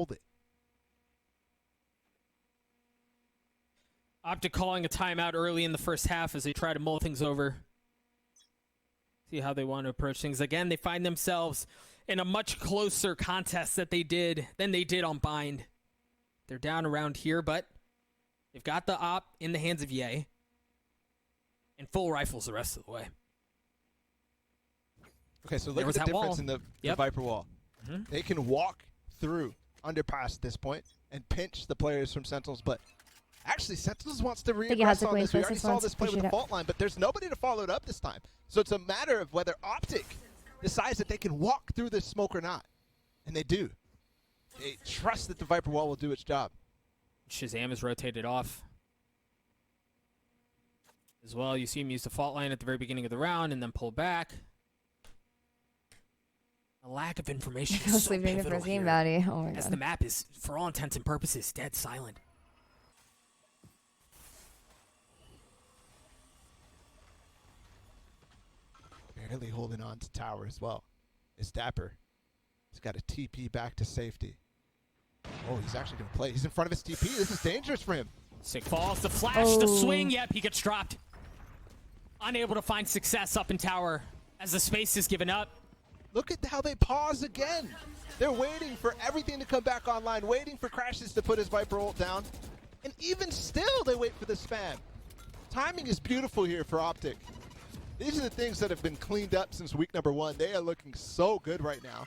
hold it. Optic calling a timeout early in the first half as they try to mull things over. See how they want to approach things. Again, they find themselves in a much closer contest than they did on Bind. They're down around here, but they've got the op in the hands of Ye. And full rifles the rest of the way. Okay, so look at the difference wall. in the Viper wall. They can walk through underpass at this point and pinch the players from Sentinels, but actually Sentinels wants to regress on this. We already saw this play with the fault line, but there's nobody to follow it up this time. So it's a matter of whether Optic decides that they can walk through this smoke or not. And they do. They trust that the Viper wall will do its job. Shazam is rotated off. As well, you see him use the fault line at the very beginning of the round and then pull back. A lack of information is so pivotal here, oh my as God. the map is, for all intents and purposes, dead silent. Barely holding on to tower as well. Is Dapper. He's got a TP back to safety. Oh, he's actually going to play. He's in front of his TP. This is dangerous for him. Sick falls, the flash, the swing. Yep, he gets dropped. Unable to find success up in tower as the space is given up. Look at how they pause again. They're waiting for everything to come back online, waiting for Crashes to put his Viper ult down. And even still, they wait for the spam. Timing is beautiful here for Optic. These are the things that have been cleaned up since week number 1. They are looking so good right now.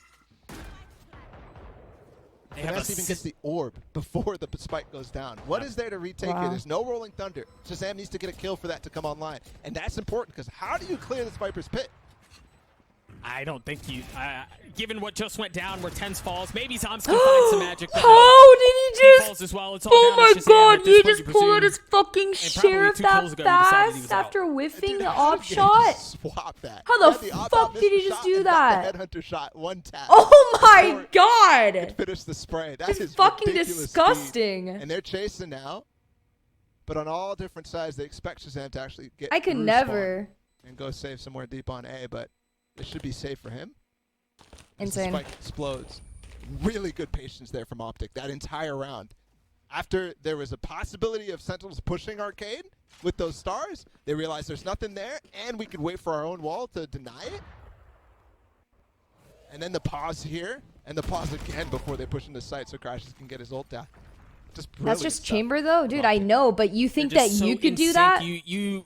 Finesse even gets the orb before the spike goes down. What is there to retake here? There's no Rolling Thunder. Shazam needs to get a kill for that to come online. And that's important because how do you clear this Viper's pit? I don't think you, given what just went down where Tens falls, maybe Zoms can find some magic. How did he just? Falls as well. It's all Oh down to my Shazam God! at this He point, just you pulled out presume. his fucking sheriff that fast after whiffing the op shot. Swap that. How the fuck did he just do that? The headhunter shot, one tap. Oh my God! Finish the spray. That It's is fucking ridiculous disgusting. speed. And they're chasing now, but on all different sides, they expect Shazam to actually get. I could never. And go save somewhere deep on A, but it should be safe for him. Insane. The spike explodes. Really good patience there from Optic that entire round. After there was a possibility of Sentinels pushing Arcade with those stars, they realized there's nothing there, and we could wait for our own wall to deny it. And then the pause here, and the pause again before they push into sight so Crashes can get his ult down. That's just chamber though, dude. I know, but you think that you could do that?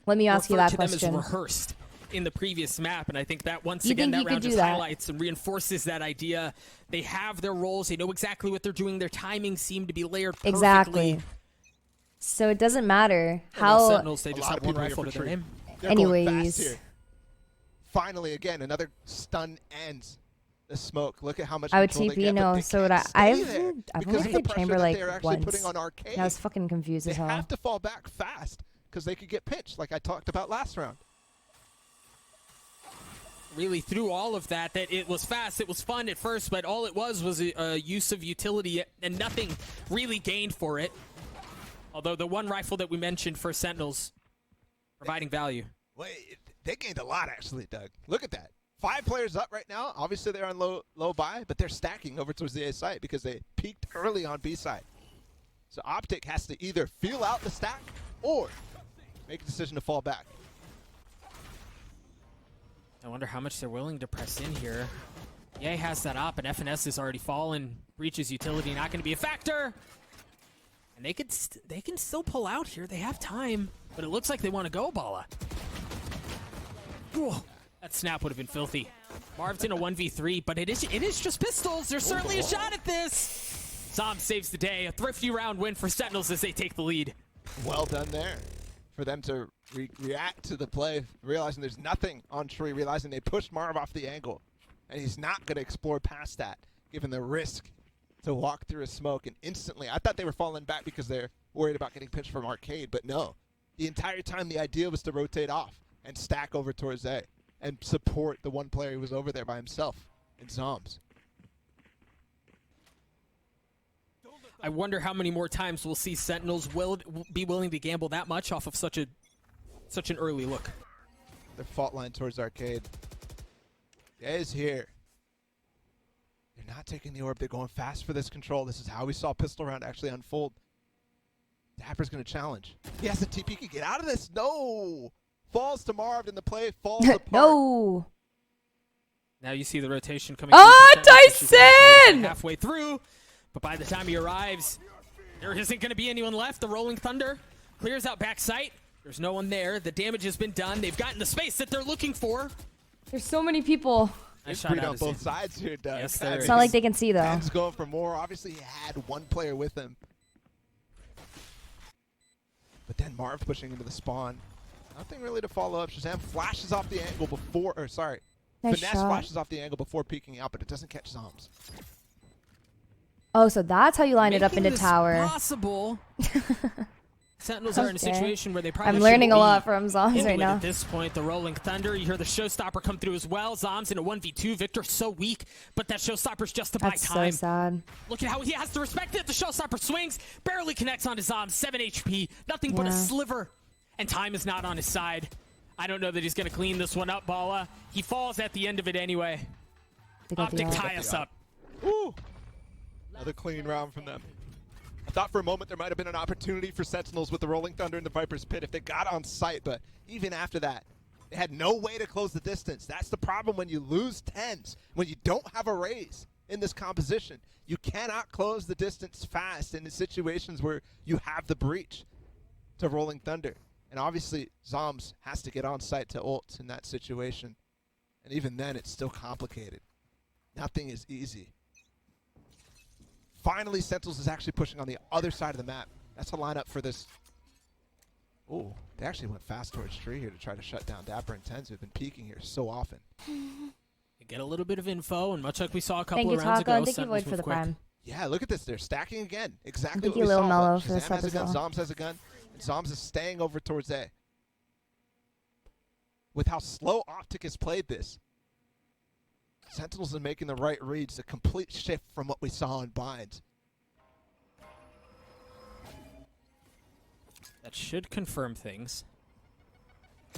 Let me ask you that question. Them as rehearsed in the previous map, and I think that once again that round just highlights and reinforces that idea. They have their roles, they know exactly what they're doing, their timing seemed to be layered perfectly. Exactly. So it doesn't matter how. Sentinels, they just have one rifle to their name. Anyways. Finally, again, another stun ends the smoke. Look at how much I would control TP, they get, no. but they So can't I've stay there only because of the played pressure chamber that like they're actually once. putting on Arcade. I was fucking confused as hell. They have to fall back fast because they could get pinched, like I talked about last round. Really, through all of that it was fast, it was fun at first, but all it was a use of utility and nothing really gained for it. Although the one rifle that we mentioned for Sentinels providing value. Wait, they gained a lot actually, Doug. Look at that. 5 players up right now. Obviously they're on low buy, but they're stacking over towards the A site because they peaked early on B side. So Optic has to either feel out the stack or make a decision to fall back. I wonder how much they're willing to press in here. Ye has that op, and FNS is already fallen. Breach's utility not going to be a factor. And they can still pull out here. They have time, but it looks like they want to go, Bala. Ooh, that snap would have been filthy. Marv's in a 1v3, but it is just pistols. There's certainly a shot at this. Zom saves the day. A thrifty round win for Sentinels as they take the lead. Well done there. For them to react to the play, realizing there's nothing on Tree, realizing they pushed Marv off the angle. And he's not going to explore past that, given the risk to walk through a smoke. And instantly, I thought they were falling back because they're worried about getting pinched from Arcade, but no. The entire time, the idea was to rotate off and stack over towards A and support the one player who was over there by himself in Zoms. I wonder how many more times we'll see Sentinels be willing to gamble that much off of such an early look. Their fault line towards Arcade. Is here. They're not taking the orb. They're going fast for this control. This is how we saw pistol round actually unfold. Dapper's going to challenge. He has the TP. Can get out of this. No. Falls to Marv in the play. Falls apart. No. Now you see the rotation coming. Tyson! Halfway through, but by the time he arrives, there isn't going to be anyone left. The Rolling Thunder clears out back sight. There's no one there. The damage has been done. They've gotten the space that they're looking for. There's so many people. Nice shot on both sides here, Doug. Yes, it's not like they can see, though. Ben's going for more. Obviously, he had one player with him. But then Marv pushing into the spawn. Nothing really to follow up. Shazam flashes off the angle before, or sorry, nice Finesse shot. flashes off the angle before peeking out, but it doesn't catch Zoms. Oh, so that's how you line it up into tower. Possible. Sentinels are in a situation where they probably I'm learning a lot from Zoms right now. At this point, the Rolling Thunder, you hear the Showstopper come through as well. Zoms in a 1v2. Victor's so weak, but that Showstopper's just to buy time. That's so sad. Look at how he has to respect it. The Showstopper swings, barely connects onto Zoms. 7 HP, nothing but a sliver. And time is not on his side. I don't know that he's going to clean this one up, Bala. He falls at the end of it anyway. OPTIC tie us up. Ooh. Another clean round from them. I thought for a moment there might have been an opportunity for Sentinels with the Rolling Thunder in the Viper's Pit if they got on site, but even after that, they had no way to close the distance. That's the problem when you lose 10s, when you don't have a raise in this composition. You cannot close the distance fast in the situations where you have the breach to Rolling Thunder. And obviously, Zoms has to get on site to ult in that situation. And even then, it's still complicated. Nothing is easy. Finally, Sentinels is actually pushing on the other side of the map. That's a lineup for this. Oh, they actually went fast towards Tree here to try to shut down Dapper and Tens, who've been peeking here so often. You get a little bit of info, and much like we saw a couple Thank you, of rounds Taco. ago, Thank you, Void, for the prime. Yeah, look at this. They're stacking again. Exactly Thank what you, we Lil saw. Mellow, for the Shazam sub has a as gun, well. Zoms has a gun, and Zoms is staying over towards A. With how slow OPTIC has played this, Sentinels are making the right reads, a complete shift from what we saw in Binds. That should confirm things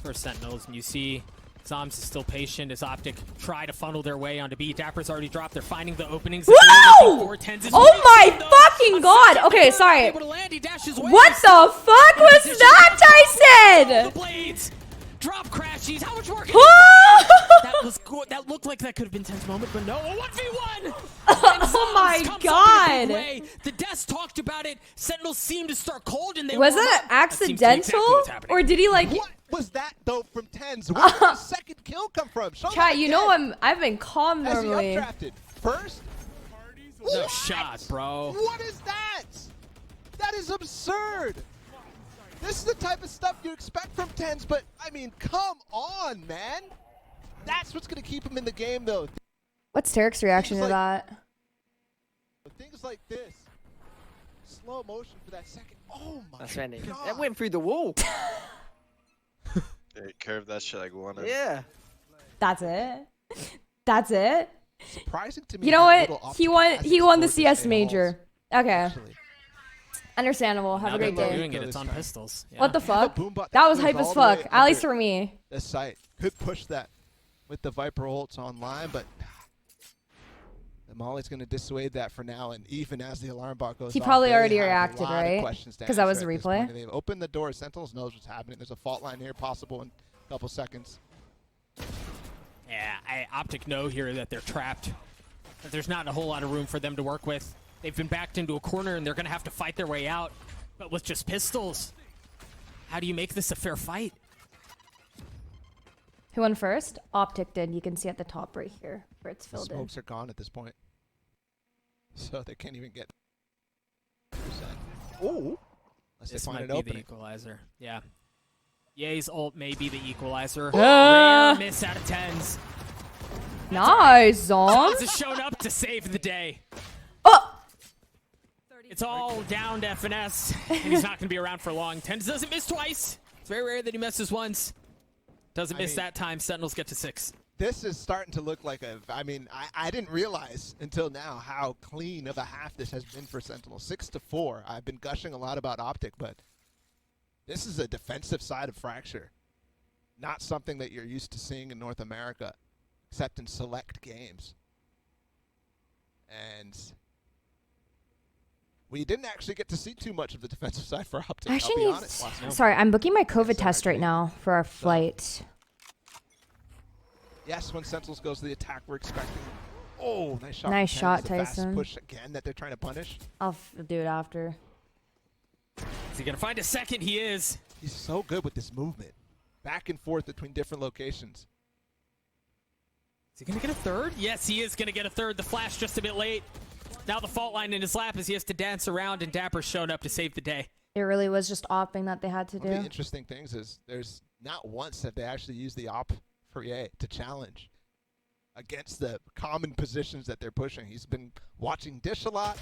for Sentinels. And you see Zoms is still patient as OPTIC try to funnel their way onto B. Dapper's already dropped. They're finding the openings. Whoa! Oh my fucking god! Okay, sorry. What the fuck was that, Tyson? The blades! Drop crashies. How much more can that was good. That looked like that could have been Ten's moment, but no. A 1v1! Oh my god! The Deaths talked about it. Sentinels seemed to start cold, and they was it accidental? Or did he like... What was that, though, from Tens? Where did the second kill come from? Chat, you know I've been calm normally. As he updrafted. First? No shot, bro. What is that? That is absurd. This is the type of stuff you expect from Tens, but, I mean, come on, man. That's what's going to keep him in the game, though. What's Tarek's reaction to that? Things like this. Slow motion for that second. Oh, my God. That went through the wall. They curved that shit like one. Yeah. That's it? That's it? Surprising to me. You know what? He won the CS major. Okay. Actually. Understandable. Have a great day. Doing it. It's on pistols. Yeah. What the fuck? That was hype as fuck. At least for me. The site could push that with the Viper ults online, but the Molly's going to dissuade that for now. And even as the alarm bot goes, he off, probably they already have reacted, a lot right? of questions to Because that was answer the at this point. replay. They've opened the door. Sentinels knows what's happening. There's a fault line here possible in a couple seconds. Yeah, OPTIC know here that they're trapped. That there's not a whole lot of room for them to work with. They've been backed into a corner, and they're going to have to fight their way out. But with just pistols, how do you make this a fair fight? Who won first? OPTIC did. You can see at the top right here where it's filled in. Smokes are gone at this point. So they can't even get... Oh! This might be the equalizer. Yeah. Ye's ult may be the equalizer. Ah. Rare miss out of 10s. Nice, Zoms. has shown up to save the day. Oh! It's all down to FNS, and he's not going to be around for long. Tens doesn't miss twice. It's very rare that he misses once. Doesn't miss that time. Sentinels get to 6. This is starting to look like a... I mean, I didn't realize until now how clean of a half this has been for Sentinel. 6-4. I've been gushing a lot about OPTIC, but this is a defensive side of Fracture. Not something that you're used to seeing in North America, except in select games. And we didn't actually get to see too much of the defensive side for Optic. I I'll actually be need. honest. Last night. Sorry, I'm booking my COVID so test right actually- now for our flight. Yes, when Sentinels goes to the attack, we're expecting. Oh, nice shot. Nice from shot, Tens. The fast Tyson. push again that they're trying to punish. I'll do it after. Is he gonna find a second? He is. He's so good with this movement, back and forth between different locations. Is he gonna get a third? Yes, he is gonna get a third. The flash just a bit late. Now the fault line in his lap as he has to dance around, and Dapper's shown up to save the day. It really was just opping that they had to One of the do. interesting things is there's not once have they actually used the op for EA to challenge against the common positions that they're pushing. He's been watching Dish a lot,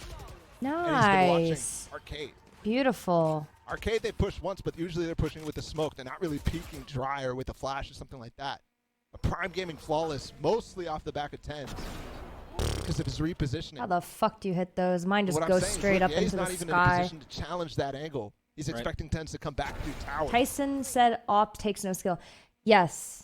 and he's been watching Nice. Arcade. Beautiful. Arcade they push once, but usually they're pushing with the smoke. They're not really peeking dry or with a flash or something like that. A Prime Gaming Flawless, mostly off the back of 10 because of his repositioning. How the fuck do you hit those? Mine just What I'm goes saying is, straight look, up EA's into the not even in a sky. position to challenge that angle. He's expecting Tens to come back through tower. Tyson said op takes no skill. Yes,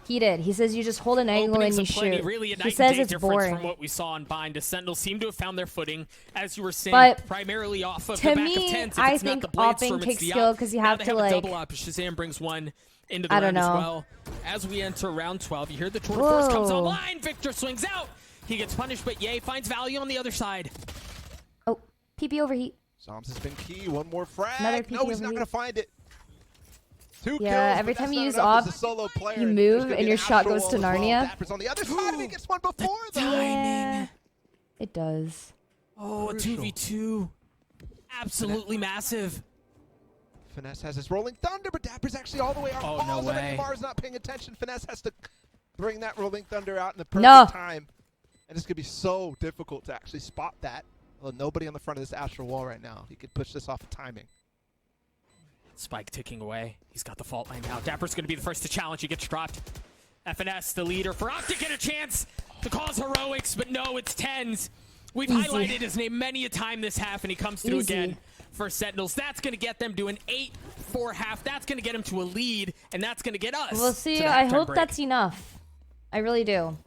he did. He says you just hold an angle and Openings you of plenty, shoot. really a night He and says day it's difference boring. from what we saw on Bind. The Sentinels seem to have found their footing, as you were saying, But primarily off of to the back me, of Tens. If I it's not think the blade opping storm, it's takes the skill op. 'cause you Now have they to, a like- double op. Shazam brings one into the I don't round as know. well. As we enter round 12, you hear the tour de force comes Whoa. online. Victor swings out. He gets punished, but Ye finds value on the other side. Oh, PP overheat. Psalms has been key. One more frag. Another No, PP he's not overheat. going to find it. Two Yeah, kills, every but time that's you not use enough as op, a solo player, you and move there's gonna and be your an shot astral goes wall to as well. Narnia. Dapper's on the other side, and he gets one before, though. Yeah, it does. Oh, a Crucial. 2v2. Absolutely massive. Finesse has his rolling thunder, but Dapper's actually all the way out. Oh, no balls, and way. Nemar's not paying attention. Finesse has to bring that rolling thunder out in the perfect No. time. And it's going to be so difficult to actually spot that. Well, nobody on the front of this astral wall right now. He could push this off of timing. Spike ticking away. He's got the fault line now. Dapper's going to be the first to challenge. He gets dropped. FNS, the leader for Optic, get a chance to cause heroics, but no, it's Tens. We've Easy. highlighted his name many a time this half, and he comes through Easy. again for Sentinels. That's going to get them to an 8-4 half. That's going to get them to a lead, and that's going to get us. We'll see. to the I halftime hope break. that's enough. I really do.